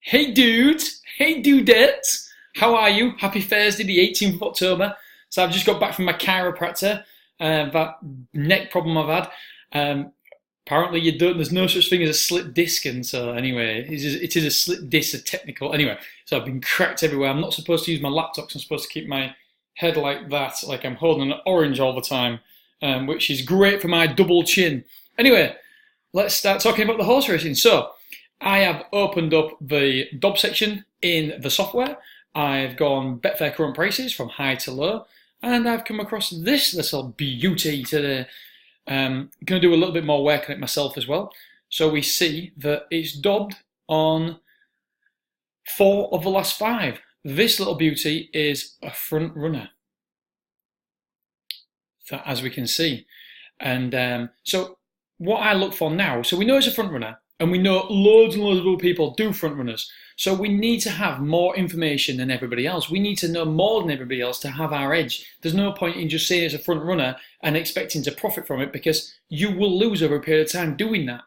Hey dudes, hey dudettes, how are you? Happy Thursday, the 18th of October. So I've just got back from my chiropractor, that neck problem I've had. Apparently there's no such thing as a slip disc, and so anyway, it is a slip disc, a technical. Anyway, so I've been cracked everywhere. I'm not supposed to use my laptop, so I'm supposed to keep my head like that, like I'm holding an orange all the time, which is great for my double chin. Anyway, let's start talking about the horse racing. So, I have opened up the Dob section in the software. I've gone Betfair current prices from high to low, and I've come across this little beauty today. Going to do a little bit more work on it myself as well. So we see that it's dobbed on 4 of the last 5. This little beauty is a front runner, as we can see. And so what I look for now, so we know it's a front runner, and we know loads and loads of other people do front runners. So we need to have more information than everybody else. We need to know more than everybody else to have our edge. There's no point in just saying it's a front runner and expecting to profit from it, because you will lose over a period of time doing that.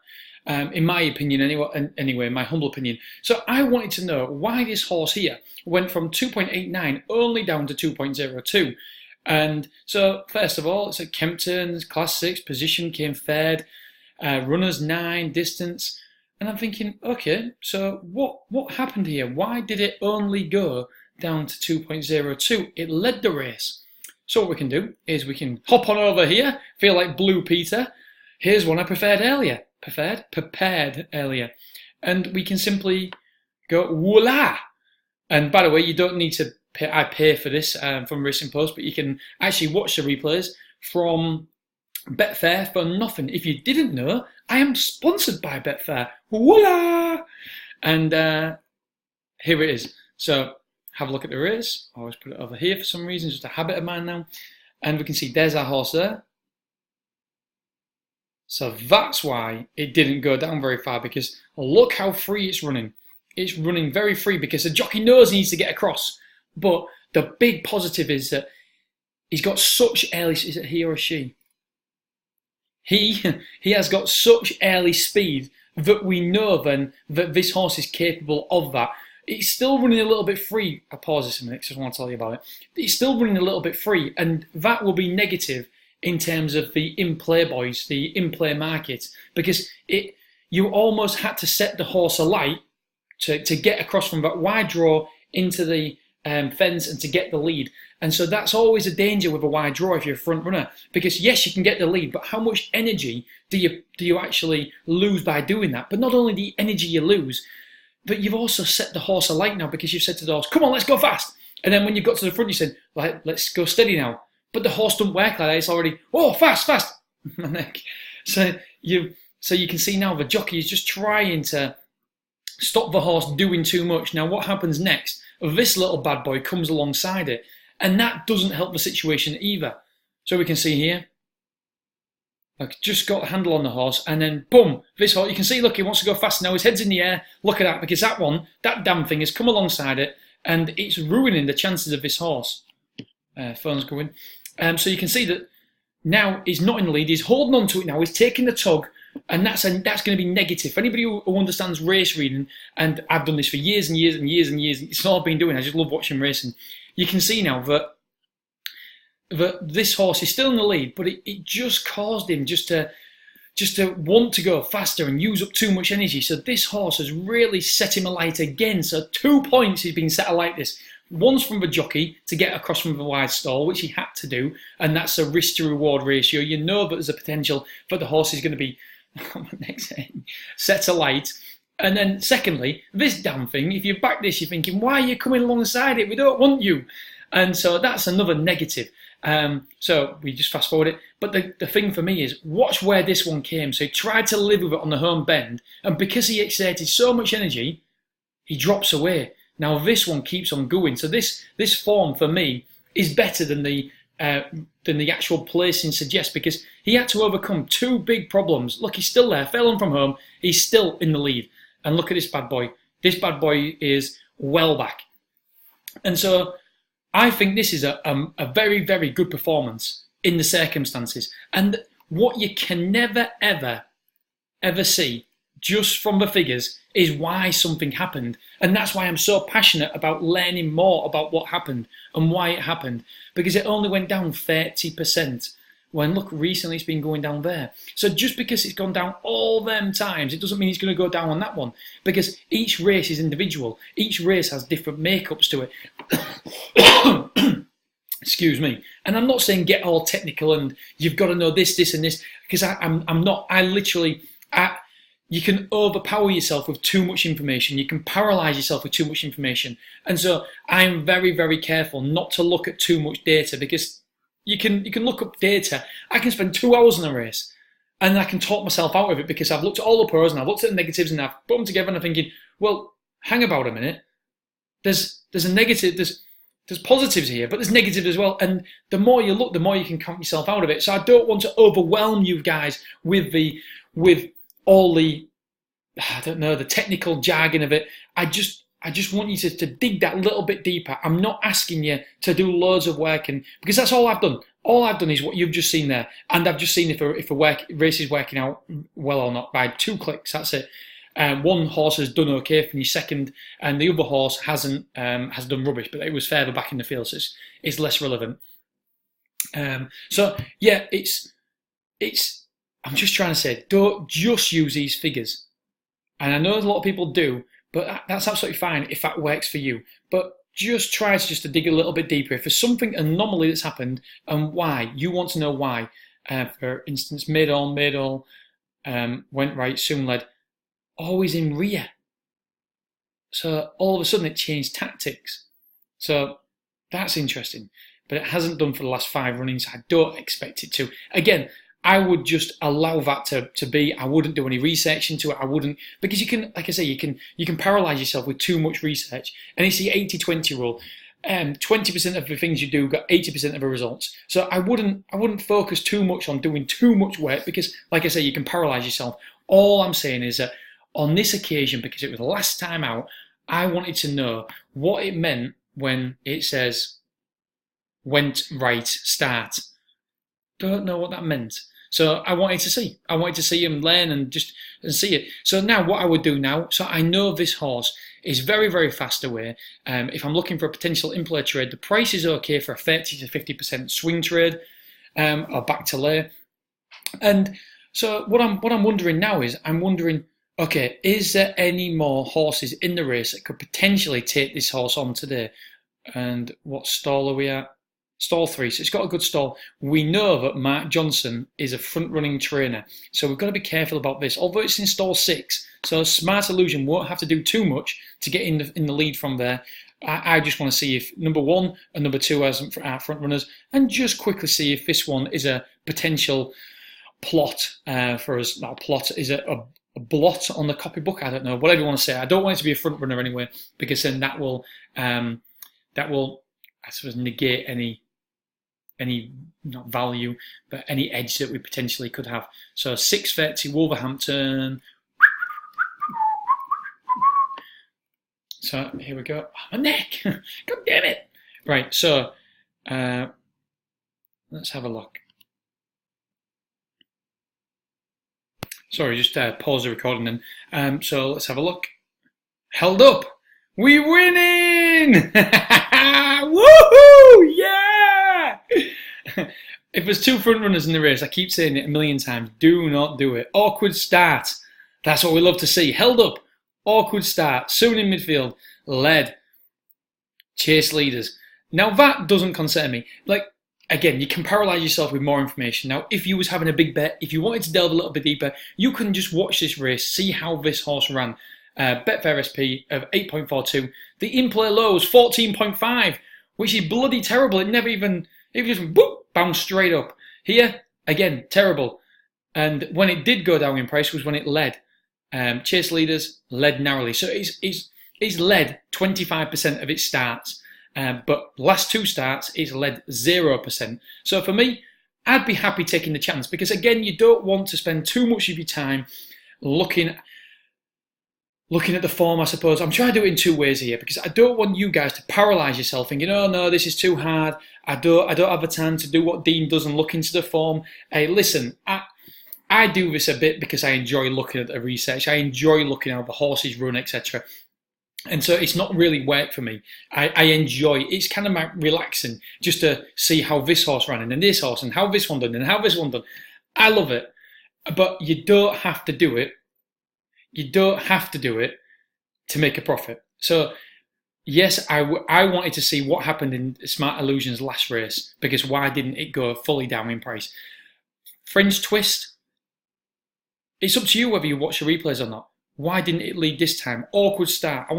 In my opinion, anyway, my humble opinion. So I wanted to know why this horse here went from 2.89 only down to 2.02. And so first of all, it's at Kempton, Class 6, position came third. Runners 9, distance, and I'm thinking, okay, so what happened here? Why did it only go down to 2.02? It led the race. So what we can do is we can hop on over here, feel like Blue Peter. Here's one I prepared earlier, and we can simply go voila. And by the way, you don't need to pay. I pay for this from Racing Post, but you can actually watch the replays from Betfair for nothing. If you didn't know, I am sponsored by Betfair. Voila! And here it is. So have a look at the race. I always put it over here for some reason, just a habit of mine now. And we can see there's our horse there. So that's why it didn't go down very far, because look how free it's running. It's running very free because the jockey knows he needs to get across. But the big positive is that he's got such early, is it he or she? He has got such early speed that we know then that this horse is capable of that. It's still running a little bit free. I pause this a minute because I want to tell you about it. It's still running a little bit free, and that will be negative in terms of the in-play boys, the in-play market, because you almost had to set the horse alight to get across from that wide draw into the fence and to get the lead. And so that's always a danger with a wide draw if you're a front runner, because yes, you can get the lead, but how much energy do you actually lose by doing that? But not only the energy you lose, but you've also set the horse alight now, because you've said to the horse, come on, let's go fast. And then when you got to the front, you said, right, let's go steady now. But the horse don't work like that. It's already, oh, fast. My neck. So you can see now the jockey is just trying to stop the horse doing too much. Now what happens next? This little bad boy comes alongside it, and that doesn't help the situation either. So we can see here, I've just got a handle on the horse, and then boom, this horse, you can see, look, he wants to go fast now, his head's in the air, look at that, because that damn thing has come alongside it, and it's ruining the chances of this horse. Phone's going. So you can see that now he's not in the lead, he's holding on to it now, he's taking the tug, and that's going to be negative. For anybody who understands race reading, and I've done this for years and years and years and years, it's all I've been doing, I just love watching racing. You can see now that this horse is still in the lead, but it just caused him just to want to go faster and use up too much energy. So this horse has really set him alight again. So 2 points he's been set alight this. One's from the jockey to get across from the wide stall, which he had to do, and that's a risk to reward ratio. You know that there's a potential that the horse is going to be set alight. And then secondly, this damn thing, if you back this, you're thinking, why are you coming alongside it? We don't want you. And so that's another negative. So we just fast forward it. But the thing for me is, watch where this one came. So he tried to live with it on the home bend, and because he exerted so much energy, he drops away. Now this one keeps on going. So this form for me is better than the actual placing suggests, because he had to overcome 2 big problems. Look, he's still there, fell on from home, he's still in the lead. And look at this bad boy. This bad boy is well back. And so I think this is a very, very good performance in the circumstances. And what you can never, ever see just from the figures is why something happened. And that's why I'm so passionate about learning more about what happened and why it happened. Because it only went down 30%. When look, recently it's been going down there. So just because it's gone down all them times, it doesn't mean it's going to go down on that one. Because each race is individual. Each race has different makeups to it. Excuse me. And I'm not saying get all technical and you've got to know this, this, and this. Because I'm not. You can overpower yourself with too much information. You can paralyze yourself with too much information. And so I'm very, very careful not to look at too much data, because you can look up data. I can spend 2 hours on a race and I can talk myself out of it because I've looked at all the pros and I've looked at the negatives and I've put them together and I'm thinking, well, hang about a minute. There's a negative, there's positives here, but there's negatives as well. And the more you look, the more you can count yourself out of it. So I don't want to overwhelm you guys with all the, I don't know, the technical jargon of it. I just want you to dig that little bit deeper. I'm not asking you to do loads of work, because that's all I've done. All I've done is what you've just seen there, and I've just seen if a race is working out well or not by 2 clicks. That's it. One horse has done okay, finished second, and the other horse has done rubbish, but it was further back in the field, so it's less relevant. So yeah, it's. I'm just trying to say, don't just use these figures, and I know a lot of people do. But that's absolutely fine if that works for you. But just try to dig a little bit deeper. If there's something anomaly that's happened and why, you want to know why. For instance, Maydol went right, soon led, always in rear. So all of a sudden it changed tactics. So that's interesting. But it hasn't done for the last 5 runnings. I don't expect it to. Again, I would just allow that to be. I wouldn't do any research into it. I wouldn't, because you can, like I say, you can paralyze yourself with too much research. And it's the 80-20 rule. 20% of the things you do got 80% of the results. So I wouldn't focus too much on doing too much work, because, like I say, you can paralyze yourself. All I'm saying is that on this occasion, because it was the last time out, I wanted to know what it meant when it says went right, start. Don't know what that meant. So I wanted to see him learn and see it. So now what I would do now, so I know this horse is very, very fast away. If I'm looking for a potential in-play trade, the price is okay for a 30 to 50% swing trade, or back to lay. And so what I'm wondering now is, okay, is there any more horses in the race that could potentially take this horse on today? And what stall are we at? Stall 3, so it's got a good stall. We know that Mark Johnson is a front-running trainer, so we've got to be careful about this. Although it's in stall 6, so Smart Illusion won't have to do too much to get in the lead from there. I just want to see if number 1 and number 2 are front runners, and just quickly see if this one is a potential plot for us. Not a plot, is it a blot on the copybook? I don't know, whatever you want to say. I don't want it to be a front runner anyway, because then that will, I suppose, negate any not value, but any edge that we potentially could have. So 6:30 Wolverhampton. So here we go. Oh, my neck! God damn it! Right, so let's have a look. Sorry, just pause the recording then. So let's have a look. Held up! We winning! Woohoo! Yeah! If there's 2 front runners in the race, I keep saying it a million times, do not do it. Awkward start. That's what we love to see. Held up. Awkward start. Soon in midfield. Led. Chase leaders. Now that doesn't concern me. Like, again, you can paralyze yourself with more information. Now, if you was having a big bet, if you wanted to delve a little bit deeper, you can just watch this race, see how this horse ran. Betfair SP of 8.42. The in-play low was 14.5, which is bloody terrible. It just whoop, bounced straight up. Here, again, terrible. And when it did go down in price was when it led. Chase leaders led narrowly. So it's led 25% of its starts. But last 2 starts, it's led 0%. So for me, I'd be happy taking the chance, because again, you don't want to spend too much of your time looking at the form, I suppose. I'm trying to do it in 2 ways here, because I don't want you guys to paralyze yourself thinking, oh no, this is too hard. I don't have the time to do what Dean does and look into the form. Hey, listen, I do this a bit because I enjoy looking at the research. I enjoy looking at how the horses run, etc. And so it's not really work for me. I enjoy, it's kind of relaxing just to see how this horse ran and this horse and how this one done and how this one done. I love it. But you don't have to do it. You don't have to do it to make a profit. So yes, I wanted to see what happened in Smart Illusion's last race, because why didn't it go fully down in price? French Twist, it's up to you whether you watch the replays or not. Why didn't it lead this time? Awkward start. I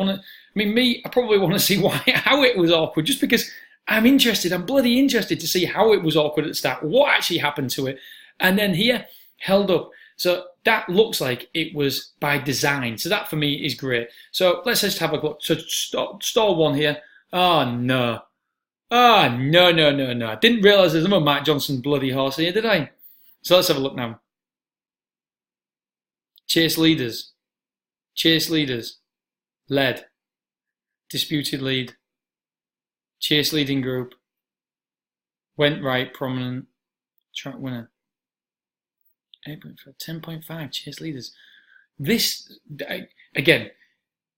probably want to see how it was awkward, just because I'm interested. I'm bloody interested to see how it was awkward at the start. What actually happened to it? And then here, held up. So that looks like it was by design. So that for me is great. So let's just have a look. So stall one here. Oh no. Oh no. I didn't realise there's another Mark Johnson bloody horse here, did I? So let's have a look now. Chase leaders. Led. Disputed lead. Chase leading group. Went right, prominent. Track winner. 8.5, 10.5 chase leaders. This, again,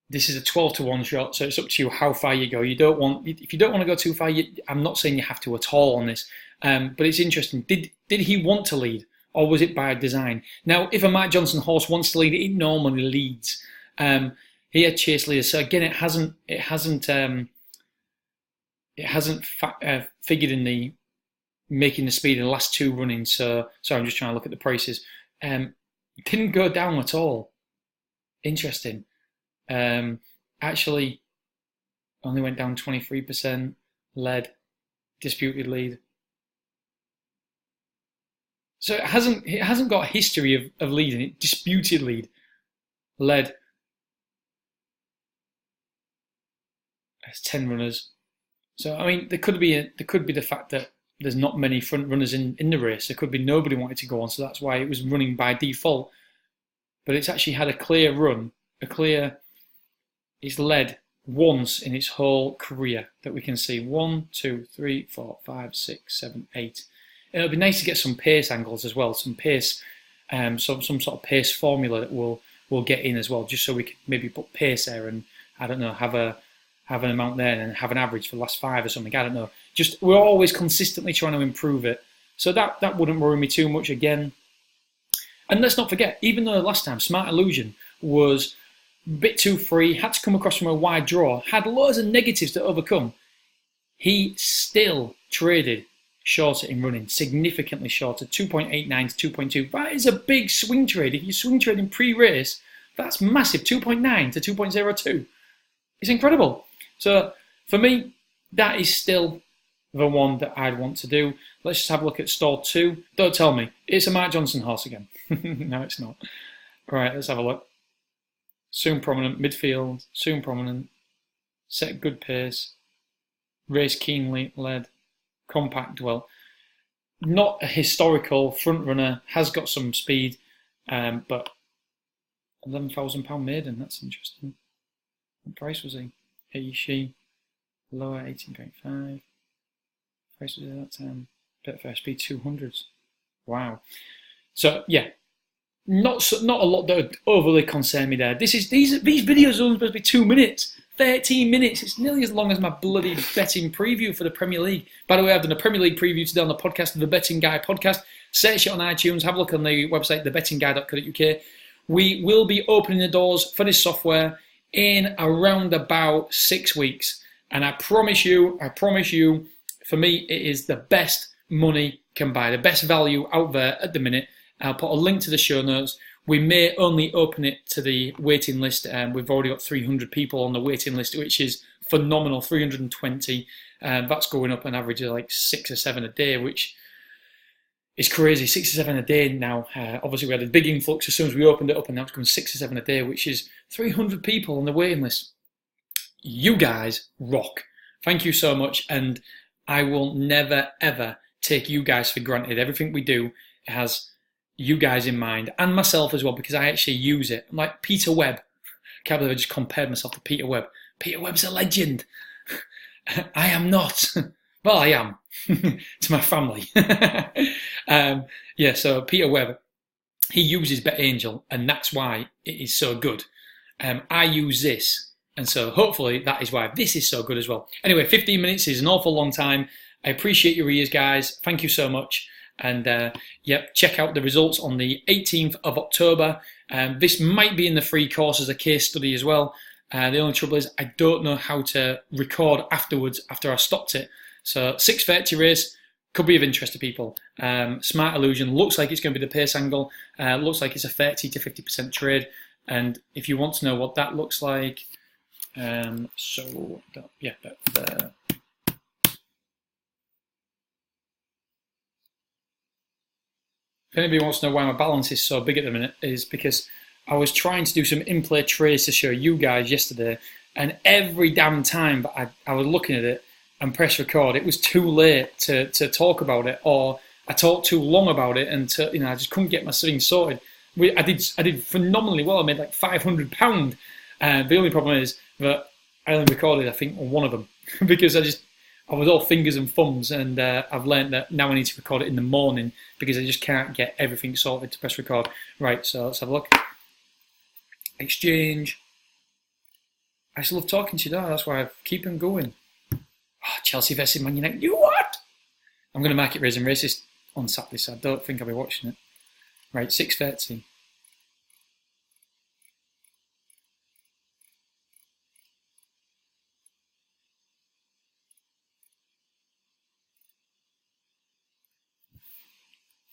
this is a 12-1 shot, so it's up to you how far you go. If you don't want to go too far, I'm not saying you have to at all on this, but it's interesting. Did he want to lead, or was it by design? Now, if a Mark Johnson horse wants to lead, it normally leads. He had chase leaders, so again, it hasn't figured in the making the speed in the last two runnings. So sorry, I'm just trying to look at the prices. Didn't go down at all. Interesting. Actually, only went down 23%. Led, disputed lead. So it hasn't got a history of leading. It disputed lead, led. There's 10 runners. So I mean, there could be the fact that there's not many front runners in the race. There could be nobody wanted to go on, so that's why it was running by default. But it's actually had a clear run, it's led once in its whole career that we can see. 1, 2, 3, 4, 5, 6, 7, 8. It'll be nice to get some pace angles as well, some pace, some sort of pace formula that we'll get in as well, just so we could maybe put pace there and, I don't know, have an amount there and have an average for the last 5 or something. I don't know. Just we're always consistently trying to improve it. So that wouldn't worry me too much again. And let's not forget, even though last time Smart Illusion was a bit too free, had to come across from a wide draw, had loads of negatives to overcome, he still traded shorter in running, significantly shorter, 2.89 to 2.2. That is a big swing trade. If you swing trade in pre-race, that's massive, 2.9 to 2.02. It's incredible. So for me, that is still the one that I'd want to do. Let's just have a look at stall 2. Don't tell me. It's a Mark Johnson horse again. No, it's not. All right, let's have a look. Soon prominent, midfield, soon prominent, set good pace, race keenly, led, compact well. Not a historical front runner, has got some speed, but £11,000 maiden, that's interesting. What price was he? Lower 18.5. Price was at that time. Betfair Speed 200s. Wow. So yeah, not a lot that would overly concern me there. These videos are only supposed to be 2 minutes, 13 minutes. It's nearly as long as my bloody betting preview for the Premier League. By the way, I've done a Premier League preview today on the podcast, the Betting Guy podcast. Search it on iTunes. Have a look on the website, thebettingguy.co.uk. We will be opening the doors for this software in around about 6 weeks. And I promise you, for me, it is the best money can buy, the best value out there at the minute. I'll put a link to the show notes. We may only open it to the waiting list. We've already got 300 people on the waiting list, which is phenomenal, 320. That's going up an average of like 6 or 7 a day, which is crazy, 6 or 7 a day now. Obviously, we had a big influx as soon as we opened it up, and now it's going 6 or 7 a day, which is 300 people on the waiting list. You guys rock. Thank you so much, and I will never, ever take you guys for granted. Everything we do has you guys in mind, and myself as well, because I actually use it. I'm like Peter Webb. Can't believe I just compared myself to Peter Webb. Peter Webb's a legend. I am not. Well, I am. To my family. So Peter Webb, he uses BetAngel, and that's why it is so good. I use this, and so hopefully that is why this is so good as well. Anyway, 15 minutes is an awful long time. I appreciate your ears, guys. Thank you so much. And yep, check out the results on the 18th of October. This might be in the free course as a case study as well. The only trouble is I don't know how to record afterwards after I stopped it. So 6:30 race could be of interest to people. Smart Illusion looks like it's going to be the pace angle. Looks like it's a 30 to 50% trade. And if you want to know what that looks like, yeah, there. If anybody wants to know why my balance is so big at the minute, is because I was trying to do some in-play trades to show you guys yesterday, and every damn time that I was looking at it and press record, it was too late to talk about it, or I talked too long about it, and I just couldn't get my thing sorted. I did phenomenally well. I made like £500. The only problem is that I only recorded, I think, on one of them because I was all fingers and thumbs, and I've learned that now I need to record it in the morning because I just can't get everything sorted to press record. Right, so let's have a look. Exchange. I just love talking to you, though. That's why I keep them going. Oh, Chelsea versus Man United. You what? I'm going to market Raising Racist on Saturday, so I don't think I'll be watching it. Right, 6:30.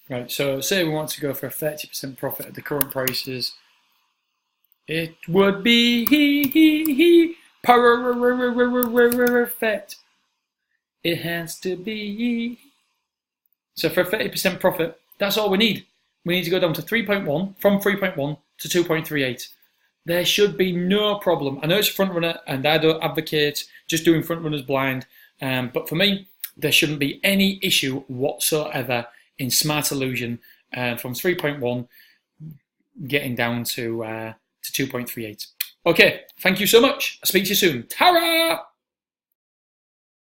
Right, so say we want to go for a 30% profit at the current prices. It would be perfect. It has to be. So for a 30% profit, that's all we need. We need to go down to 3.1, from 3.1 to 2.38. There should be no problem. I know it's a front runner, and I don't advocate just doing front runners blind. But for me, there shouldn't be any issue whatsoever in Smart Illusion from 3.1 getting down to 2.38. Okay, thank you so much. I'll speak to you soon. Ta-ra!